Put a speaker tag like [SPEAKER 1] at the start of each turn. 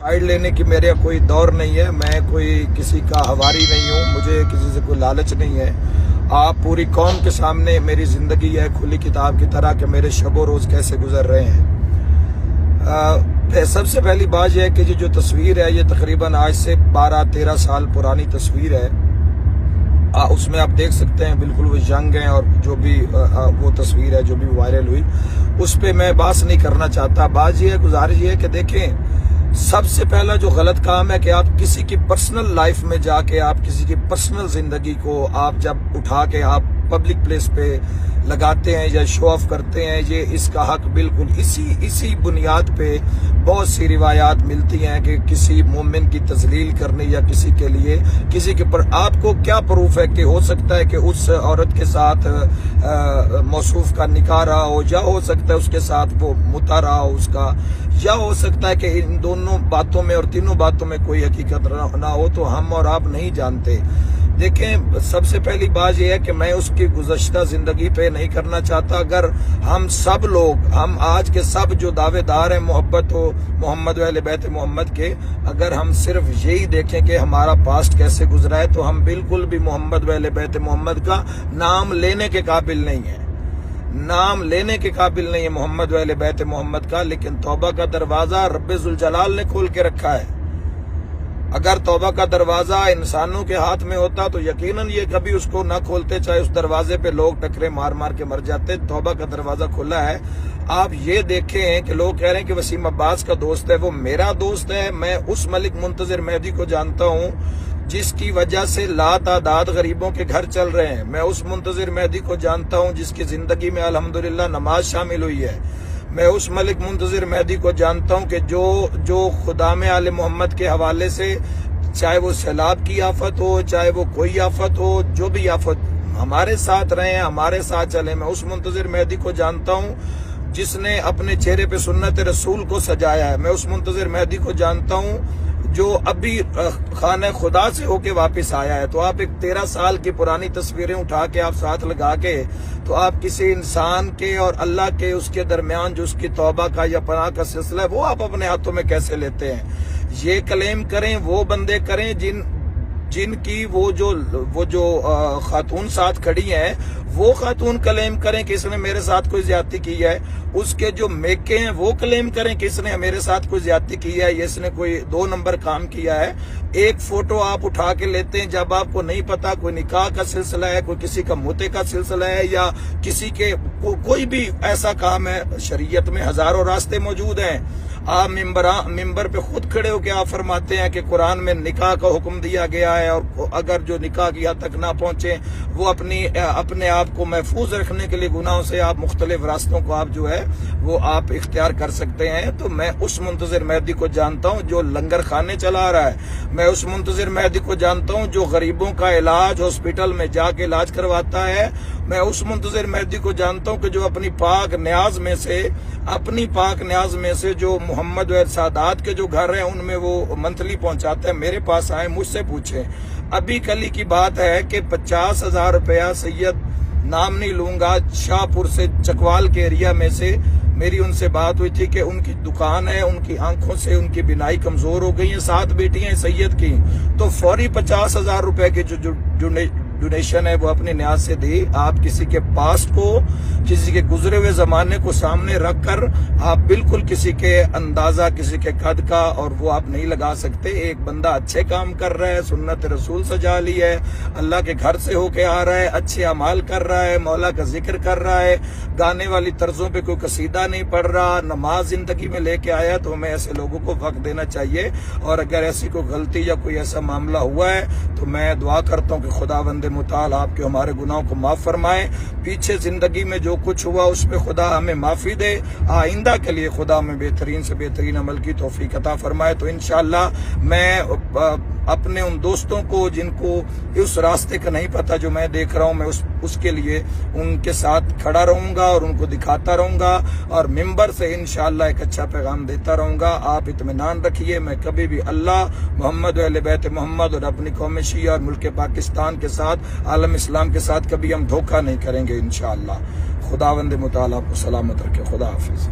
[SPEAKER 1] Side लेने की मेरे कोई दौर नहीं है। मैं कोई किसी का हवारी नहीं हूँ, मुझे किसी से कोई लालच नहीं है। आप पूरी कौम के सामने मेरी जिंदगी है खुली किताब की तरह कि मेरे शबो रोज कैसे गुजर रहे हैं। सबसे पहली बात यह है कि जो तस्वीर है ये तकरीबन आज से 12-13 साल पुरानी तस्वीर है। उसमें आप देख सकते हैं बिल्कुल वो यंग हैं, और जो भी वो तस्वीर है जो भी वायरल हुई उस पर मैं बात नहीं करना चाहता। बात ये है, गुजारिश ये है कि देखें, सबसे पहला जो गलत काम है कि आप किसी की पर्सनल लाइफ में जाके आप किसी की पर्सनल जिंदगी को आप जब उठा के आप पब्लिक प्लेस पे लगाते हैं या शो ऑफ करते हैं, ये इसका हक बिल्कुल इसी बुनियाद पे बहुत सी रिवायात मिलती हैं कि किसी मोमिन की तजलील करने या किसी के लिए किसी के पर आपको क्या प्रूफ है कि हो सकता है कि उस औरत के साथ मौसूफ का निकाह रहा हो, या हो सकता है उसके साथ वो मुता रहा हो उसका, या हो सकता है कि इन दोनों बातों में और तीनों बातों में कोई हकीकत ना हो, तो हम और आप नहीं जानते। देखें, सबसे पहली बात यह है कि मैं उसकी गुज़श्ता जिंदगी पे नहीं करना चाहता। अगर हम सब लोग, हम आज के सब जो दावेदार हैं मोहब्बत हो मोहम्मद व अहले बैत मोहम्मद के, अगर हम सिर्फ यही देखें कि हमारा पास्ट कैसे गुजरा है, तो हम बिल्कुल भी मोहम्मद व अहले बैत मोहम्मद का नाम लेने के काबिल नहीं है, नाम लेने के काबिल नहीं है मोहम्मद व अहले बैत मोहम्मद का। लेकिन तौबा का दरवाजा रब्बे जुल जलाल ने खोल के रखा है। अगर तौबा का दरवाजा इंसानों के हाथ में होता तो यकीनन ये कभी उसको ना खोलते, चाहे उस दरवाजे पे लोग टकरे मार मार के मर जाते। तौबा का दरवाजा खुला है। आप ये देखें कि लोग कह रहे हैं कि वसीम अब्बास का दोस्त है, वो मेरा दोस्त है। मैं उस मलिक मुंतजिर मेहदी को जानता हूँ जिसकी वजह से लातादाद गरीबों के घर चल रहे हैं। मैं उस मुंतजिर मेहदी को जानता हूँ जिसकी जिंदगी में अल्हम्दुलिल्लाह नमाज शामिल हुई है। मैं उस मलिक मुंतजिर मेहदी को जानता हूं कि जो खुदा में आले मोहम्मद के हवाले से, चाहे वो सैलाब की आफत हो, चाहे वो कोई आफत हो, जो भी आफत हमारे साथ रहे हैं, हमारे साथ चले। मैं उस मुंतजिर मेहदी को जानता हूं जिसने अपने चेहरे पे सुन्नत रसूल को सजाया है। मैं उस मुंतजिर मेहदी को जानता हूं जो अभी खाने खुदा से होके वापस आया है। तो आप एक 13 साल की पुरानी तस्वीरें उठा के आप साथ लगा के, तो आप किसी इंसान के और अल्लाह के उसके दरमियान जो उसकी तौबा का या पनाह का सिलसिला है वो आप अपने हाथों में कैसे लेते हैं। ये क्लेम करें वो बंदे करें जिनकी वो जो खातून साथ खड़ी हैं, वो खातून क्लेम करें कि इसने मेरे साथ कोई ज्यादती की है। उसके जो मेके हैं वो क्लेम करें कि इसने मेरे साथ कोई ज्यादती की है, ये इसने कोई 2 नंबर काम किया है। एक फोटो आप उठा के लेते हैं जब आपको नहीं पता कोई निकाह का सिलसिला है, कोई किसी का मुते का सिलसिला है, या किसी के कोई भी ऐसा काम है। शरीयत में हजारों रास्ते मौजूद हैं। आप मिंबर पे खुद खड़े होकर आप फरमाते हैं कि कुरान में निकाह का हुक्म दिया गया है, और अगर जो निकाह की हद तक ना पहुंचे वो अपने आप को महफूज रखने के लिए गुनाहों से आप मुख्तलिफ रास्तों को आप जो है वो आप इख्तियार कर सकते हैं। तो मैं उस मुंतजिर मेहदी को जानता हूं जो लंगर खाने चला रहा है। मैं उस मुंतजिर मेहदी को जानता हूं जो गरीबों का इलाज हॉस्पिटल में जाके इलाज करवाता है। मैं उस मुंतजिर मेहदी को जानता हूं कि जो अपनी पाक न्याज में से जो मोहम्मद व सादात के जो घर हैं उनमें वो मंथली पहुंचाता है। मेरे पास आए, मुझसे पूछे। अभी कल की बात है कि 50,000 रुपया सैयद, नाम नहीं लूंगा, शाहपुर से चकवाल के एरिया में से मेरी उनसे बात हुई थी कि उनकी दुकान है, उनकी आंखों से उनकी बिनाई कमजोर हो गई है, 7 बेटियां सैयद की, तो फौरी 50,000 रुपए की जो डोनेशन है वो अपने न्याज से दी। आप किसी के पास्ट को, किसी के गुजरे हुए जमाने को सामने रखकर आप बिल्कुल किसी के अंदाजा, किसी के कद का और वो आप नहीं लगा सकते। एक बंदा अच्छे काम कर रहा है, सुन्नत रसूल सजा ली है, अल्लाह के घर से होके आ रहा है, अच्छे अमाल कर रहा है, मौला का जिक्र कर रहा है, गाने वाली तर्जों पे कोई कसीदा नहीं पढ़ रहा, नमाज जिंदगी में लेके आया, तो हमें ऐसे लोगों को वक्त देना चाहिए। और अगर ऐसी कोई गलती या कोई ऐसा मामला हुआ है तो मैं दुआ करता हूँ कि खुदावंद मुताल आपके हमारे गुनाहों को माफ फरमाए। पीछे जिंदगी में जो कुछ हुआ उस पे खुदा हमें माफी दे। आइंदा के लिए खुदा हमें बेहतरीन से बेहतरीन अमल की तौफीक अता फरमाए। तो इंशाअल्लाह मैं अपने उन दोस्तों को जिनको उस रास्ते का नहीं पता जो मैं देख रहा हूं, मैं उसके लिए उनके साथ खड़ा रहूंगा और उनको दिखाता रहूंगा और मिंबर से इंशाअल्लाह एक अच्छा पैगाम देता रहूंगा। आप इत्मीनान रखिए, मैं कभी भी अल्लाह, मोहम्मद व अहले बैत मोहम्मद और अपनी कौम शिया और मुल्क पाकिस्तान के साथ, आलम इस्लाम के साथ कभी हम धोखा नहीं करेंगे इंशाअल्लाह। खुदावंद मुताला आपको सलामत रखे। खुदा हाफिज।